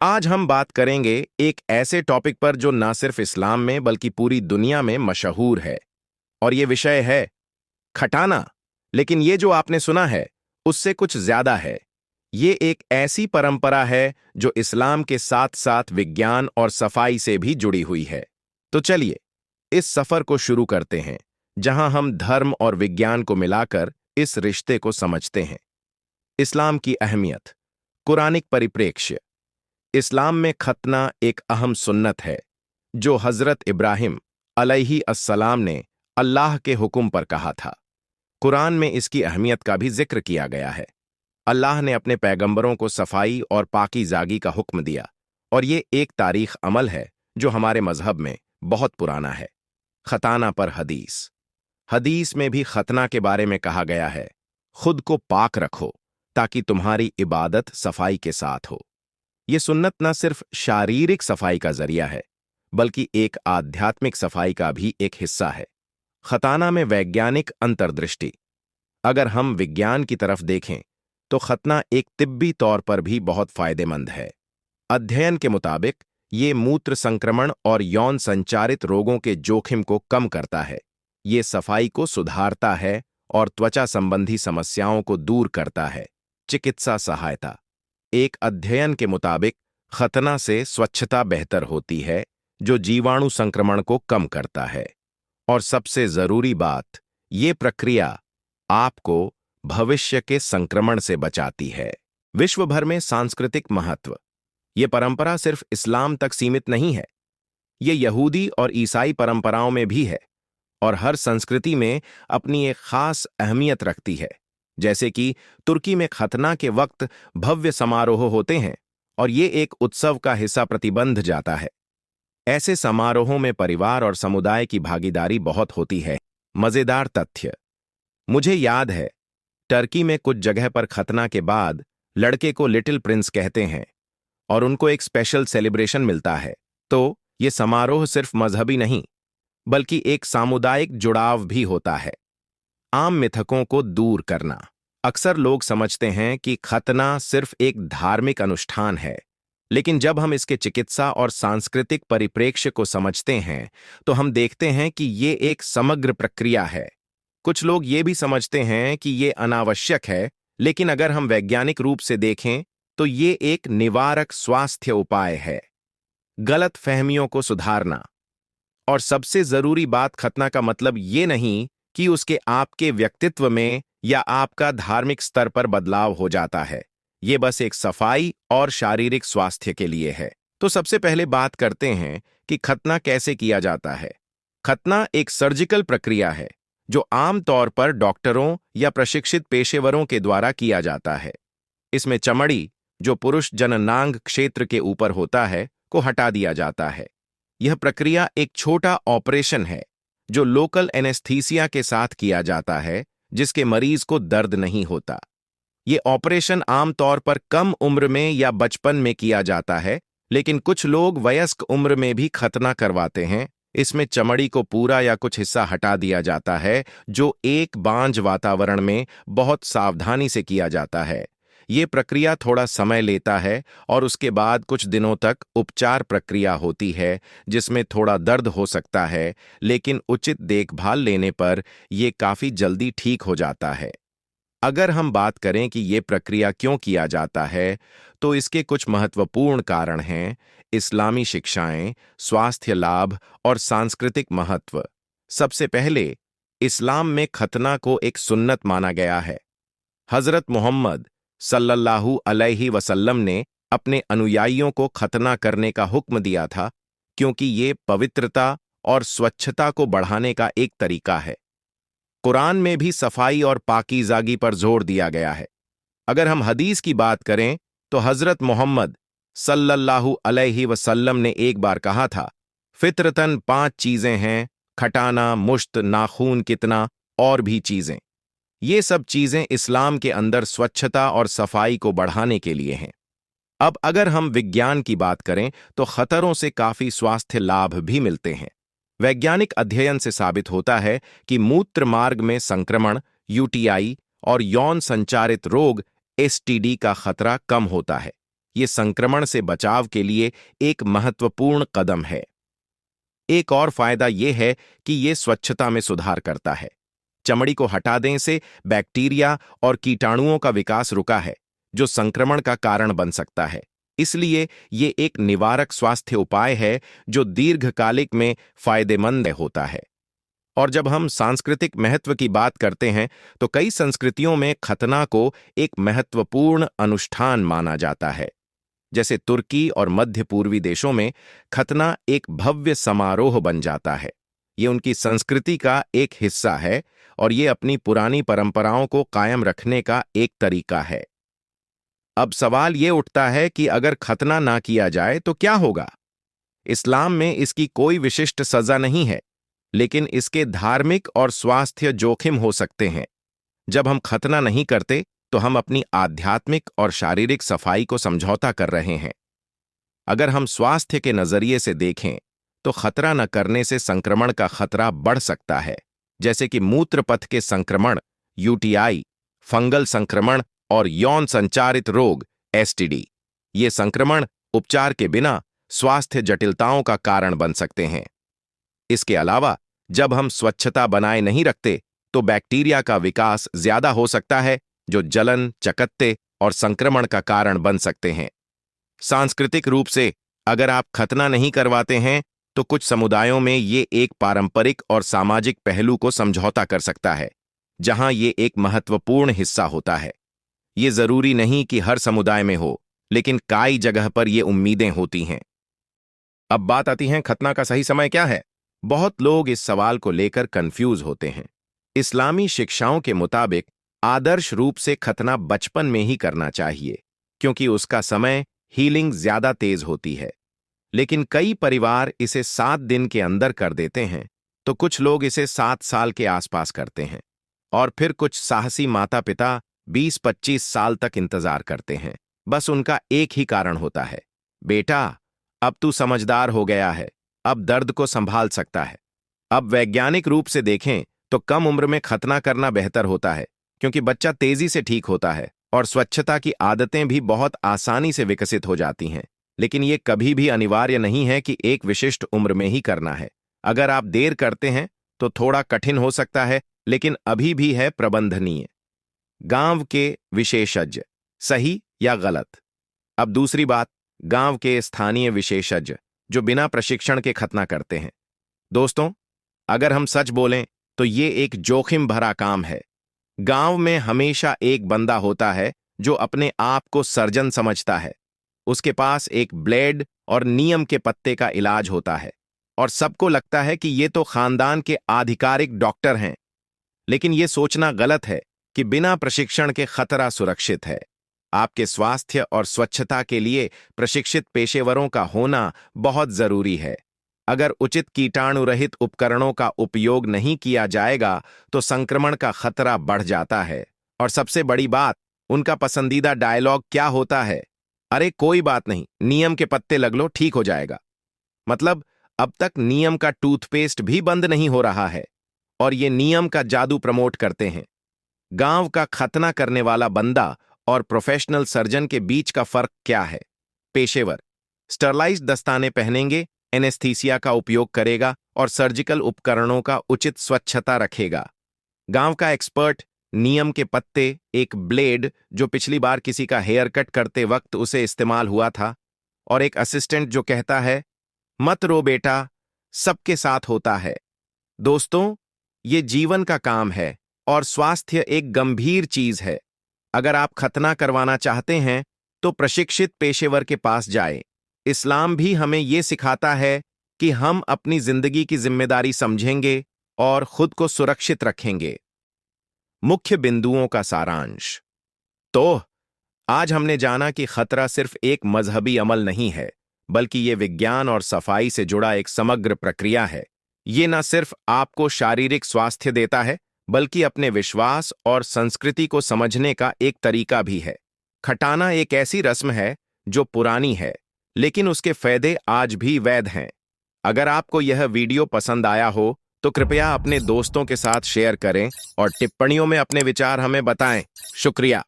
आज हम बात करेंगे एक ऐसे टॉपिक पर जो ना सिर्फ इस्लाम में बल्कि पूरी दुनिया में मशहूर है। और ये विषय है खटाना। लेकिन ये जो आपने सुना है उससे कुछ ज्यादा है। ये एक ऐसी परंपरा है जो इस्लाम के साथ साथ विज्ञान और सफाई से भी जुड़ी हुई है। तो चलिए इस सफर को शुरू करते हैं, जहां हम धर्म और विज्ञान को मिलाकर इस रिश्ते को समझते हैं। इस्लाम की अहमियत। कुरानिक परिप्रेक्ष्य। इस्लाम में खतना एक अहम सुन्नत है जो हजरत इब्राहिम अलैहि अस्सलाम ने अल्लाह के हुक्म पर कहा था। कुरान में इसकी अहमियत का भी जिक्र किया गया है। अल्लाह ने अपने पैगंबरों को सफाई और पाकीज़ागी का हुक्म दिया, और ये एक तारीख अमल है जो हमारे मजहब में बहुत पुराना है। खताना पर हदीस। हदीस में भी खतना के बारे में कहा गया है, खुद को पाक रखो ताकि तुम्हारी इबादत सफाई के साथ हो। ये सुन्नत न सिर्फ शारीरिक सफाई का जरिया है बल्कि एक आध्यात्मिक सफाई का भी एक हिस्सा है। खताना में वैज्ञानिक अंतर्दृष्टि। अगर हम विज्ञान की तरफ देखें तो खतना एक तिब्बी तौर पर भी बहुत फायदेमंद है। अध्ययन के मुताबिक ये मूत्र संक्रमण और यौन संचारित रोगों के जोखिम को कम करता है। ये सफाई को सुधारता है और त्वचा संबंधी समस्याओं को दूर करता है। चिकित्सा सहायता। एक अध्ययन के मुताबिक खतना से स्वच्छता बेहतर होती है, जो जीवाणु संक्रमण को कम करता है। और सबसे जरूरी बात, ये प्रक्रिया आपको भविष्य के संक्रमण से बचाती है। विश्व भर में सांस्कृतिक महत्व। ये परंपरा सिर्फ इस्लाम तक सीमित नहीं है, ये यहूदी और ईसाई परंपराओं में भी है, और हर संस्कृति में अपनी एक खास अहमियत रखती है। जैसे कि तुर्की में खतना के वक्त भव्य समारोह होते हैं और ये एक उत्सव का हिस्सा प्रतिबंध जाता है। ऐसे समारोहों में परिवार और समुदाय की भागीदारी बहुत होती है। मजेदार तथ्य। मुझे याद है, टर्की में कुछ जगह पर खतना के बाद लड़के को लिटिल प्रिंस कहते हैं और उनको एक स्पेशल सेलिब्रेशन मिलता है। तो ये समारोह सिर्फ मजहबी नहीं बल्कि एक सामुदायिक जुड़ाव भी होता है। आम मिथकों को दूर करना। अक्सर लोग समझते हैं कि खतना सिर्फ एक धार्मिक अनुष्ठान है, लेकिन जब हम इसके चिकित्सा और सांस्कृतिक परिप्रेक्ष्य को समझते हैं तो हम देखते हैं कि ये एक समग्र प्रक्रिया है। कुछ लोग ये भी समझते हैं कि ये अनावश्यक है, लेकिन अगर हम वैज्ञानिक रूप से देखें तो ये एक निवारक स्वास्थ्य उपाय है। गलत फहमियों को सुधारना। और सबसे जरूरी बात, खतना का मतलब ये नहीं कि उसके आपके व्यक्तित्व में या आपका धार्मिक स्तर पर बदलाव हो जाता है। ये बस एक सफाई और शारीरिक स्वास्थ्य के लिए है। तो सबसे पहले बात करते हैं कि खतना कैसे किया जाता है। खतना एक सर्जिकल प्रक्रिया है जो आम तौर पर डॉक्टरों या प्रशिक्षित पेशेवरों के द्वारा किया जाता है। इसमें चमड़ी, जो पुरुष जननांग क्षेत्र के ऊपर होता है, को हटा दिया जाता है। यह प्रक्रिया एक छोटा ऑपरेशन है जो लोकल एनेस्थीसिया के साथ किया जाता है, जिसके मरीज को दर्द नहीं होता। ये ऑपरेशन आमतौर पर कम उम्र में या बचपन में किया जाता है, लेकिन कुछ लोग वयस्क उम्र में भी खतना करवाते हैं। इसमें चमड़ी को पूरा या कुछ हिस्सा हटा दिया जाता है, जो एक बांझ वातावरण में बहुत सावधानी से किया जाता है। ये प्रक्रिया थोड़ा समय लेता है और उसके बाद कुछ दिनों तक उपचार प्रक्रिया होती है, जिसमें थोड़ा दर्द हो सकता है, लेकिन उचित देखभाल लेने पर यह काफी जल्दी ठीक हो जाता है। अगर हम बात करें कि ये प्रक्रिया क्यों किया जाता है, तो इसके कुछ महत्वपूर्ण कारण हैं। इस्लामी शिक्षाएं, स्वास्थ्य लाभ और सांस्कृतिक महत्व। सबसे पहले, इस्लाम में खतना को एक सुन्नत माना गया है। हजरत मोहम्मद सल्लल्लाहु अलैहि वसल्लम ने अपने अनुयायियों को खतना करने का हुक्म दिया था, क्योंकि ये पवित्रता और स्वच्छता को बढ़ाने का एक तरीका है। कुरान में भी सफाई और पाकीज़ागी पर जोर दिया गया है। अगर हम हदीस की बात करें तो हजरत मोहम्मद सल्लल्लाहु अलैहि वसल्लम ने एक बार कहा था, फितरतन 5 चीजें हैं, खटाना, मुश्त, नाखून कितना और भी चीजें। ये सब चीजें इस्लाम के अंदर स्वच्छता और सफाई को बढ़ाने के लिए हैं। अब अगर हम विज्ञान की बात करें तो खतरों से काफी स्वास्थ्य लाभ भी मिलते हैं। वैज्ञानिक अध्ययन से साबित होता है कि मूत्र मार्ग में संक्रमण, यूटीआई और यौन संचारित रोग एसटीडी का खतरा कम होता है। ये संक्रमण से बचाव के लिए एक महत्वपूर्ण कदम है। एक और फायदा यह है कि ये स्वच्छता में सुधार करता है। चमड़ी को हटा देने से बैक्टीरिया और कीटाणुओं का विकास रुका है, जो संक्रमण का कारण बन सकता है। इसलिए ये एक निवारक स्वास्थ्य उपाय है जो दीर्घकालिक में फायदेमंद होता है। और जब हम सांस्कृतिक महत्व की बात करते हैं, तो कई संस्कृतियों में खतना को एक महत्वपूर्ण अनुष्ठान माना जाता है। जैसे तुर्की और मध्य पूर्वी देशों में खतना एक भव्य समारोह बन जाता है। ये उनकी संस्कृति का एक हिस्सा है और ये अपनी पुरानी परंपराओं को कायम रखने का एक तरीका है। अब सवाल ये उठता है कि अगर खतना ना किया जाए तो क्या होगा? इस्लाम में इसकी कोई विशिष्ट सजा नहीं है, लेकिन इसके धार्मिक और स्वास्थ्य जोखिम हो सकते हैं। जब हम खतना नहीं करते तो हम अपनी आध्यात्मिक और शारीरिक सफाई को समझौता कर रहे हैं। अगर हम स्वास्थ्य के नजरिए से देखें तो खतरा न करने से संक्रमण का खतरा बढ़ सकता है, जैसे कि मूत्रपथ के संक्रमण, यूटीआई, फंगल संक्रमण और यौन संचारित रोग, एसटीडी। ये संक्रमण उपचार के बिना स्वास्थ्य जटिलताओं का कारण बन सकते हैं। इसके अलावा जब हम स्वच्छता बनाए नहीं रखते तो बैक्टीरिया का विकास ज्यादा हो सकता है, जो जलन, चकत्ते और संक्रमण का कारण बन सकते हैं। सांस्कृतिक रूप से अगर आप खतना नहीं करवाते हैं तो कुछ समुदायों में ये एक पारंपरिक और सामाजिक पहलू को समझौता कर सकता है, जहां ये एक महत्वपूर्ण हिस्सा होता है। ये जरूरी नहीं कि हर समुदाय में हो, लेकिन कई जगह पर ये उम्मीदें होती हैं। अब बात आती है खतना का सही समय क्या है। बहुत लोग इस सवाल को लेकर कंफ्यूज होते हैं। इस्लामी शिक्षाओं के मुताबिक आदर्श रूप से खतना बचपन में ही करना चाहिए, क्योंकि उसका समय हीलिंग ज्यादा तेज होती है। लेकिन कई परिवार इसे 7 दिन के अंदर कर देते हैं, तो कुछ लोग इसे 7 साल के आसपास करते हैं, और फिर कुछ साहसी माता पिता 20-25 साल तक इंतजार करते हैं। बस उनका एक ही कारण होता है, बेटा अब तू समझदार हो गया है, अब दर्द को संभाल सकता है। अब वैज्ञानिक रूप से देखें तो कम उम्र में खतना करना बेहतर होता है, क्योंकि बच्चा तेजी से ठीक होता है और स्वच्छता की आदतें भी बहुत आसानी से विकसित हो जाती हैं। लेकिन ये कभी भी अनिवार्य नहीं है कि एक विशिष्ट उम्र में ही करना है। अगर आप देर करते हैं तो थोड़ा कठिन हो सकता है, लेकिन अभी भी है प्रबंधनीय। गांव के विशेषज्ञ, सही या गलत? अब दूसरी बात, गांव के स्थानीय विशेषज्ञ जो बिना प्रशिक्षण के खतना करते हैं। दोस्तों, अगर हम सच बोलें तो ये एक जोखिम भरा काम है। गांव में हमेशा एक बंदा होता है जो अपने आप को सर्जन समझता है। उसके पास एक ब्लेड और नीम के पत्ते का इलाज होता है, और सबको लगता है कि ये तो खानदान के आधिकारिक डॉक्टर हैं। लेकिन ये सोचना गलत है कि बिना प्रशिक्षण के खतरा सुरक्षित है। आपके स्वास्थ्य और स्वच्छता के लिए प्रशिक्षित पेशेवरों का होना बहुत जरूरी है। अगर उचित कीटाणु रहित उपकरणों का उपयोग नहीं किया जाएगा तो संक्रमण का खतरा बढ़ जाता है। और सबसे बड़ी बात, उनका पसंदीदा डायलॉग क्या होता है? अरे कोई बात नहीं, नीम के पत्ते लग लो, ठीक हो जाएगा। मतलब अब तक नीम का टूथपेस्ट भी बंद नहीं हो रहा है, और ये नीम का जादू प्रमोट करते हैं। गांव का खतना करने वाला बंदा और प्रोफेशनल सर्जन के बीच का फर्क क्या है? पेशेवर स्टरलाइज्ड दस्ताने पहनेंगे, एनेस्थीसिया का उपयोग करेगा और सर्जिकल उपकरणों का उचित स्वच्छता रखेगा। गांव का एक्सपर्ट नीम के पत्ते, एक ब्लेड जो पिछली बार किसी का हेयर कट करते वक्त उसे इस्तेमाल हुआ था, और एक असिस्टेंट जो कहता है मत रो बेटा, सबके साथ होता है। दोस्तों, ये जीवन का काम है और स्वास्थ्य एक गंभीर चीज है। अगर आप खतना करवाना चाहते हैं तो प्रशिक्षित पेशेवर के पास जाएं। इस्लाम भी हमें ये सिखाता है कि हम अपनी जिंदगी की जिम्मेदारी समझेंगे और खुद को सुरक्षित रखेंगे। मुख्य बिंदुओं का सारांश। तो आज हमने जाना कि खतरा सिर्फ एक मजहबी अमल नहीं है, बल्कि ये विज्ञान और सफाई से जुड़ा एक समग्र प्रक्रिया है। ये न सिर्फ आपको शारीरिक स्वास्थ्य देता है, बल्कि अपने विश्वास और संस्कृति को समझने का एक तरीका भी है। खटाना एक ऐसी रस्म है जो पुरानी है, लेकिन उसके फायदे आज भी वैध हैं। अगर आपको यह वीडियो पसंद आया हो तो कृपया अपने दोस्तों के साथ शेयर करें और टिप्पणियों में अपने विचार हमें बताएं। शुक्रिया।